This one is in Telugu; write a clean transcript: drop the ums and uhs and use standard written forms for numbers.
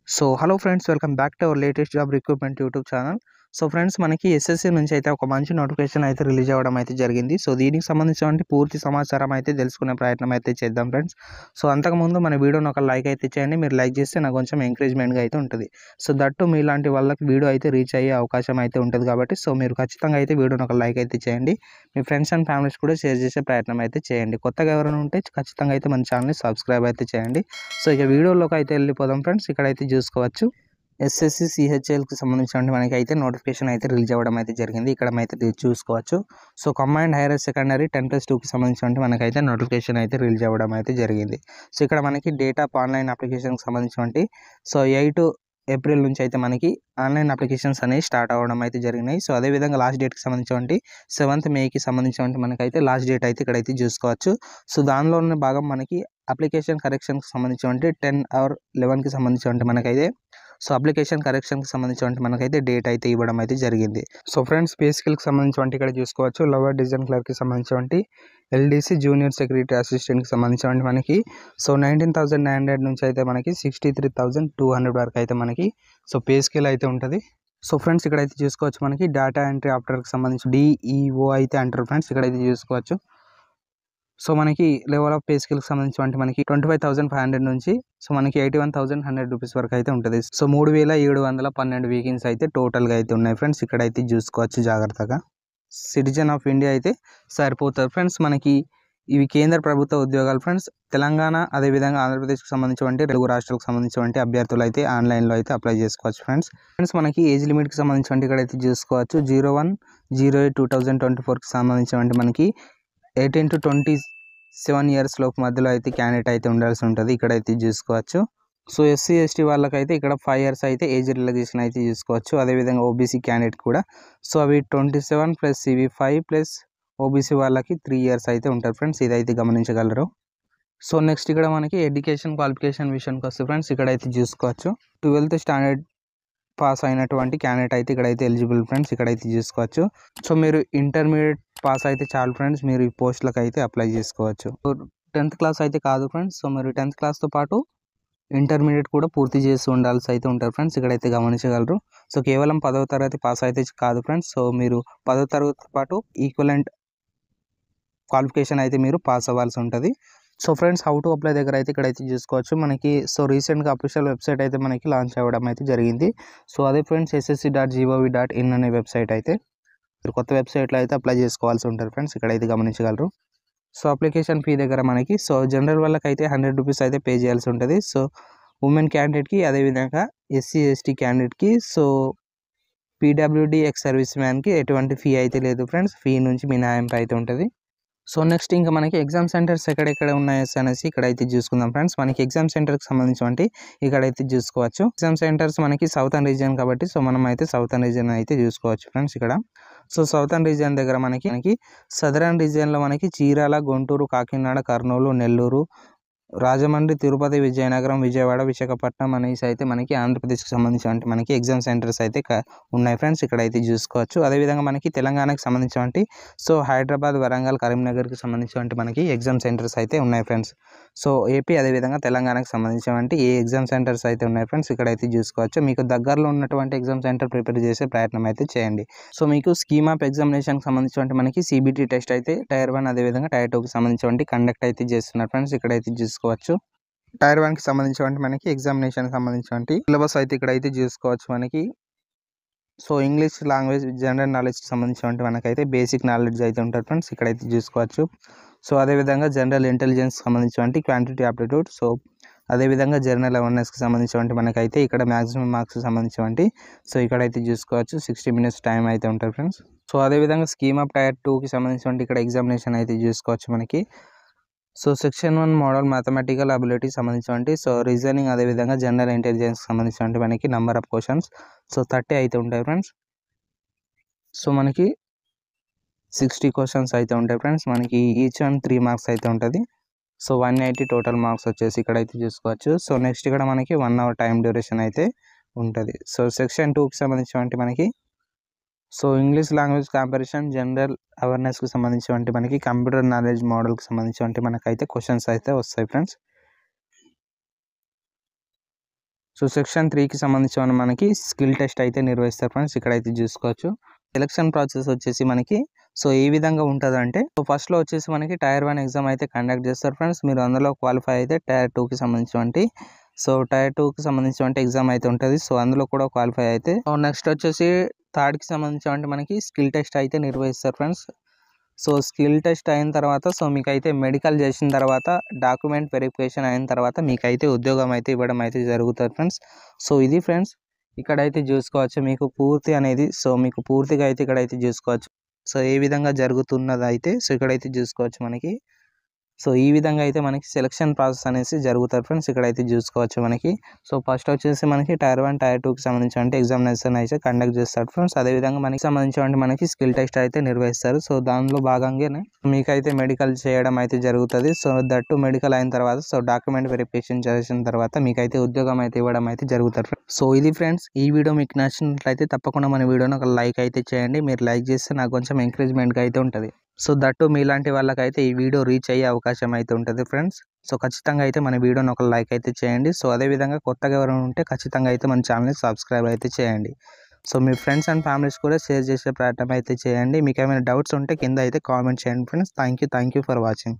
So hello friends, welcome back to our latest job recruitment YouTube channel. So friends, మనకి ఎస్ఎస్సి నుంచి అయితే ఒక మంచి నోటిఫికేషన్ అయితే రిలీజ్ అవ్వడం అయితే జరిగింది. సో దీనికి సంబంధించిన పూర్తి సమాచారం అయితే తెలుసుకునే ప్రయత్నం అయితే చేద్దాం ఫ్రెండ్స్. సో అంతకుముందు మన వీడియోని ఒక లైక్ అయితే చేయండి. మీరు లైక్ చేస్తే నాకు కొంచెం ఎంకరేజ్మెంట్గా అయితే ఉంటుంది. సో దట్టు మీలాంటి వాళ్ళకి వీడియో అయితే రీచ్ అయ్యే అవకాశం అయితే ఉంటుంది కాబట్టి సో మీరు ఖచ్చితంగా అయితే వీడియోని ఒక లైక్ అయితే చేయండి. మీ ఫ్రెండ్స్ అండ్ ఫ్యామిలీస్ కూడా షేర్ చేసే ప్రయత్నం అయితే చేయండి. కొత్తగా ఎవరైనా ఉంటే ఖచ్చితంగా అయితే మన ఛానల్ని సబ్స్క్రైబ్ అయితే చేయండి. సో ఇక వీడియోలోకి అయితే వెళ్ళిపోదాం ఫ్రెండ్స్. ఇక్కడైతే చూసుకోవచ్చు ఎస్ఎస్సి సిహెచ్ఎల్కి సంబంధించిన మనకి అయితే నోటిఫికేషన్ అయితే రిలీజ్ అవ్వడం అయితే జరిగింది. ఇక్కడ అయితే చూసుకోవచ్చు. సో కంబైన్డ్ హైయర్ సెకండరీ 10+2కి సంబంధించిన మనకైతే నోటిఫికేషన్ అయితే రిలీజ్ అవ్వడం అయితే జరిగింది. సో ఇక్కడ మనకి డేట్ ఆఫ్ ఆన్లైన్ అప్లికేషన్కి సంబంధించిన సో 8 ఏప్రిల్ నుంచి అయితే మనకి ఆన్లైన్ అప్లికేషన్స్ అనేవి స్టార్ట్ అవ్వడం అయితే జరిగినాయి. సో అదేవిధంగా లాస్ట్ డేట్కి సంబంధించి 7th మేకి సంబంధించి మనకైతే లాస్ట్ డేట్ అయితే ఇక్కడైతే చూసుకోవచ్చు. సో దానిలో ఉన్న భాగం మనకి అప్లికేషన్ కరెక్షన్కి సంబంధించి 10 or 11కి సంబంధించి మనకైతే సో అప్లికేషన్ కరెక్షన్కి సంబంధించి మనకైతే డేట్ అయితే ఇవ్వడం అయితే జరిగింది. సో ఫ్రెండ్స్, పే స్కేల్కి సంబంధించి ఇక్కడ చూసుకోవచ్చు. లోవర్ డివిజన్ క్లర్క్కి సంబంధించి ఎల్డీసీ జూనియర్ సెక్రటరీ అసిస్టెంట్కి సంబంధించి మనకి సో 19,900 నుంచి అయితే మనకి 63,200 వరకు అయితే మనకి సో పే స్కేల్ అయితే ఉంటుంది. సో ఫ్రెండ్స్, ఇక్కడైతే చూసుకోవచ్చు మనకి డేటా ఎంట్రీ ఆపరేటర్కి సంబంధించి డిఈఓ అయితే అంటారు ఫ్రెండ్స్. ఇక్కడైతే చూసుకోవచ్చు. సో మనకి లెవెల్ ఆఫ్ పే స్కేల్కి సంబంధించి మనకి 25,500 నుంచి సో మనకి 81,100 రూపీస్ వరకు అయితే ఉంటుంది. సో 3,712 వేకెన్సీ అయితే టోటల్గా అయితే ఉన్నాయి ఫ్రెండ్స్. ఇక్కడైతే చూసుకోవచ్చు జాగ్రత్తగా. సిటిజన్ ఆఫ్ ఇండియా అయితే సరిపోతారు ఫ్రెండ్స్. మనకి ఇవి కేంద్ర ప్రభుత్వ ఉద్యోగాలు ఫ్రెండ్స్. తెలంగాణ అదేవిధంగా ఆంధ్రప్రదేశ్కి సంబంధించి తెలుగు రాష్ట్రాలకు సంబంధించి అభ్యర్థులు అయితే ఆన్లైన్లో అయితే అప్లై చేసుకోవచ్చు ఫ్రెండ్స్. మనకి ఏజ్ లిమిట్కి సంబంధించి ఇక్కడైతే చూసుకోవచ్చు. 01/08/2024కి సంబంధించి మనకి 18 to 27 ఇయర్స్ లోపు మధ్యలో అయితే క్యాండిడేట్ అయితే ఉండాల్సి ఉంటుంది. ఇక్కడైతే చూసుకోవచ్చు. సో ఎస్సీ ఎస్టీ వాళ్ళకైతే ఇక్కడ 5 years అయితే ఏజ్ రిలాక్సేషన్ అయితే చూసుకోవచ్చు. అదేవిధంగా ఓబీసీ క్యాండిడేట్ కూడా సో అవి 27 ప్లస్ ఇవి 5 ప్లస్ ఓబీసీ వాళ్ళకి 3 years అయితే ఉంటారు ఫ్రెండ్స్. ఇదైతే గమనించగలరు. సో నెక్స్ట్ ఇక్కడ మనకి ఎడ్యుకేషన్ క్వాలిఫికేషన్ విషయానికి వస్తే ఫ్రెండ్స్, ఇక్కడైతే చూసుకోవచ్చు 12th స్టాండర్డ్ పాస్ అయినటువంటి క్యాండిడేట్ అయితే ఇక్కడైతే ఎలిజిబుల్ ఫ్రెండ్స్. ఇక్కడైతే చూసుకోవచ్చు. సో మీరు ఇంటర్మీడియట్ పాస్ అయితే చాలు ఫ్రెండ్స్, మీరు ఈ పోస్టులకు అయితే అప్లై చేసుకోవచ్చు. 10th క్లాస్ అయితే కాదు ఫ్రెండ్స్. సో మీరు 10th క్లాస్తో పాటు ఇంటర్మీడియట్ కూడా పూర్తి చేసి ఉండాల్సి అయితే ఉంటారు ఫ్రెండ్స్. ఇక్కడైతే గమనించగలరు. సో కేవలం 10వ తరగతి పాస్ అయితే కాదు ఫ్రెండ్స్. సో మీరు 10వ తరగతితో పాటు ఈక్వలెంట్ క్వాలిఫికేషన్ అయితే మీరు పాస్ అవ్వాల్సి ఉంటుంది. So friends, how to apply దగ్గర అయితే ఇక్కడైతే చూసుకోవచ్చు మనకి. సో రీసెంట్గా అఫీషియల్ వెబ్సైట్ అయితే మనకి లాంచ్ అవ్వడం అయితే జరిగింది. సో అదే ఫ్రెండ్స్, ssc.gov.in అనే వెబ్సైట్ అయితే మీరు కొత్త వెబ్సైట్లో అయితే అప్లై చేసుకోవాల్సి ఉంటుంది ఫ్రెండ్స్. ఇక్కడైతే గమనించగలరు. సో అప్లికేషన్ ఫీ దగ్గర మనకి సో జనరల్ వాళ్ళకి అయితే 100 రూపీస్ అయితే పే చేయాల్సి ఉంటుంది. సో ఉమెన్ క్యాండిడేట్కి, అదేవిధంగా ఎస్సీ ఎస్టీ క్యాండిడేట్కి, సో పీడబ్ల్యూడీ ఎక్స్ సర్వీస్ మ్యాన్కి ఎటువంటి ఫీ అయితే లేదు ఫ్రెండ్స్. ఫీ నుంచి మినహాయింపు అయితే ఉంటుంది. సో నెక్స్ట్ ఇంకా మనకి ఎగ్జామ్ సెంటర్స్ ఎక్కడెక్కడ ఉన్నాయి అనేసి ఇక్కడైతే చూసుకుందాం ఫ్రెండ్స్. మనకి ఎగ్జామ్ సెంటర్కి సంబంధించి ఇక్కడైతే చూసుకోవచ్చు. ఎగ్జామ్ సెంటర్స్ మనకి సౌతర్న్ రీజియన్ కాబట్టి సో మనం అయితే సౌతర్న్ రీజియన్ అయితే చూసుకోవచ్చు ఫ్రెండ్స్ ఇక్కడ. సో సౌతర్న్ రీజియన్ దగ్గర మనకి సదరన్ రీజియన్లో మనకి చీరాల, గుంటూరు, కాకినాడ, కర్నూలు, నెల్లూరు, రాజమండ్రి, తిరుపతి, విజయనగరం, విజయవాడ, విశాఖపట్నం అనేసి అయితే మనకి ఆంధ్రప్రదేశ్కి సంబంధించి మనకి ఎగ్జామ్ సెంటర్స్ అయితే ఉన్నాయి ఫ్రెండ్స్. ఇక్కడైతే చూసుకోవచ్చు. అదేవిధంగా మనకి తెలంగాణకి సంబంధించి సో హైదరాబాద్, వరంగల్, కరీంనగర్కి సంబంధించి మనకి ఎగ్జామ్ సెంటర్స్ అయితే ఉన్నాయి ఫ్రెండ్స్. సో ఏపీ అదేవిధంగా తెలంగాణకి సంబంధించి ఏ ఎగ్జామ్ సెంటర్స్ అయితే ఉన్నాయి ఫ్రెండ్స్. ఇక్కడైతే చూసుకోవచ్చు. మీకు దగ్గరలో ఉన్నటువంటి ఎగ్జామ్ సెంటర్ ప్రిపేర్ చేసే ప్రయత్నం అయితే చేయండి. సో మీకు స్కీమ్ ఆఫ్ ఎగ్జామినేషన్కి సంబంధించి మనకి సిబిటి టెస్ట్ అయితే Tier 1 అదేవిధంగా Tier 2కి సంబంధించి కండక్ట్ అయితే చేస్తున్నారు ఫ్రెండ్స్. ఇక్కడైతే చూసుకోవచ్చు. Tier 1కి సంబంధించి మనకి ఎగ్జామినేషన్ సంబంధించి సిలబస్ అయితే ఇక్కడైతే చూసుకోవచ్చు మనకి. సో ఇంగ్లీష్ లాంగ్వేజ్, జనరల్ నాలెడ్జ్కి సంబంధించి మనకైతే బేసిక్ నాలెడ్జ్ అయితే ఉంటుంది ఫ్రెండ్స్. ఇక్కడైతే చూసుకోవచ్చు. సో అదేవిధంగా జనరల్ ఇంటెలిజెన్స్ సంబంధించి క్వాంటిటీ ఆప్టిట్యూడ్, సో అదేవిధంగా జనరల్ అవేర్నెస్కి సంబంధించి మనకైతే ఇక్కడ మ్యాక్సిమం మార్క్స్ సంబంధించి సో ఇక్కడైతే చూసుకోవచ్చు 60 minutes టైం అయితే ఉంటుంది ఫ్రెండ్స్. సో అదేవిధంగా స్కీమ్ ఆఫ్ Tier 2కి సంబంధించి ఇక్కడ ఎగ్జామినేషన్ అయితే చూసుకోవచ్చు మనకి. So section 1 model mathematical ability సంబంధించి సో రీజనింగ్ అదేవిధంగా జనరల్ ఇంటెలిజెన్స్కి సంబంధించి మనకి నెంబర్ ఆఫ్ క్వశ్చన్స్ సో 30 అయితే ఉంటాయి ఫ్రెండ్స్. సో మనకి 60 క్వశ్చన్స్ అయితే ఉంటాయి ఫ్రెండ్స్. మనకి ఈచ్ వన్ 3 marks అయితే ఉంటుంది. సో 180 టోటల్ మార్క్స్ వచ్చేసి ఇక్కడైతే చూసుకోవచ్చు. సో నెక్స్ట్ ఇక్కడ మనకి 1 hour టైం డ్యూరేషన్ అయితే ఉంటుంది. సో సెక్షన్ 2కి సంబంధించి మనకి సో ఇంగ్లీష్ లాంగ్వేజ్ కాంపారిజన్, జనరల్ అవేర్నెస్కి సంబంధించి మనకి కంప్యూటర్ నాలెడ్జ్ మోడల్కి సంబంధించి మనకైతే క్వశ్చన్స్ అయితే వస్తాయి ఫ్రెండ్స్. సో సో సెక్షన్ 3కి సంబంధించిన మనకి స్కిల్ టెస్ట్ అయితే నిర్వహిస్తారు ఫ్రెండ్స్. ఇక్కడైతే చూసుకోవచ్చు. సెలక్షన్ ప్రాసెస్ వచ్చేసి మనకి సో ఏ విధంగా ఉంటుందంటే, సో ఫస్ట్లో వచ్చేసి మనకి టైర్ 1 ఎగ్జామ్ అయితే కండక్ట్ చేస్తారు ఫ్రెండ్స్. మీరు అందులో క్వాలిఫై అయితే టైర్ 2కి సంబంధించినటువంటి టైర్ 2కి సంబంధించినటువంటి ఎగ్జామ్ అయితే ఉంటుంది. సో అందులో కూడా క్వాలిఫై అయితే నెక్స్ట్ వచ్చేసి థర్డ్కి సంబంధించినటువంటి మనకి స్కిల్ టెస్ట్ అయితే నిర్వహిస్తారు ఫ్రెండ్స్. సో స్కిల్ టెస్ట్ అయిన తర్వాత మీకైతే మెడికల్ చేసిన తర్వాత డాక్యుమెంట్ వెరిఫికేషన్ అయిన తర్వాత మీకైతే ఉద్యోగం అయితే ఇవ్వడం అయితే జరుగుతుంది ఫ్రెండ్స్. సో ఇది ఫ్రెండ్స్ ఇక్కడైతే చూసుకోవచ్చు మీకు పూర్తి అనేది. సో మీకు పూర్తిగా అయితే ఇక్కడైతే చూసుకోవచ్చు. సో ఏ విధంగా జరుగుతున్నది అయితే ఇక్కడైతే చూసుకోవచ్చు మనకి. సో ఈ విధంగా అయితే మనకి సెలక్షన్ ప్రాసెస్ అనేసి జరుగుతుంది ఫ్రెండ్స్. ఇక్కడైతే చూసుకోవచ్చు మనకి. సో ఫస్ట్ వచ్చేసి మనకి టైర్ 1 టైర్ 2కి సంబంధించిన ఎగ్జామినేషన్ అయితే కండక్ట్ చేస్తారు ఫ్రెండ్స్. అదేవిధంగా మనకి సంబంధించిన మనకి స్కిల్ టెస్ట్ అయితే నిర్వహిస్తారు. సో దానిలో భాగంగానే మీకైతే మెడికల్ చేయడం అయితే జరుగుతుంది. సో దట్టు మెడికల్ అయిన తర్వాత డాక్యుమెంట్ వెరిఫికేషన్ చేసిన తర్వాత మీకైతే ఉద్యోగం అయితే ఇవ్వడం అయితే జరుగుతుంది ఫ్రెండ్స్. సో ఇది ఫ్రెండ్స్ ఈ వీడియో మీకు నచ్చినట్లయితే తప్పకుండా మన వీడియోని ఒక లైక్ అయితే చేయండి. మీరు లైక్ చేస్తే నాకు కొంచెం ఎంకరేజ్మెంట్గా అయితే ఉంటుంది. సో దట్టు మీలాంటి వాళ్ళకైతే ఈ వీడియో రీచ్ అయ్యే అవకాశం అయితే ఉంటుంది ఫ్రెండ్స్. సో ఖచ్చితంగా అయితే మన వీడియోని ఒక లైక్ అయితే చేయండి. సో అదేవిధంగా కొత్తగా ఎవరైనా ఉంటే ఖచ్చితంగా అయితే మన ఛానల్ని సబ్స్క్రైబ్ అయితే చేయండి. So me friends and families కూడా షేర్ చేసే ప్రయత్నం అయితే చేయండి. మీకు ఏమైనా డౌట్స్ ఉంటే కింద అయితే కామెంట్ చేయండి friends. Thank you for watching.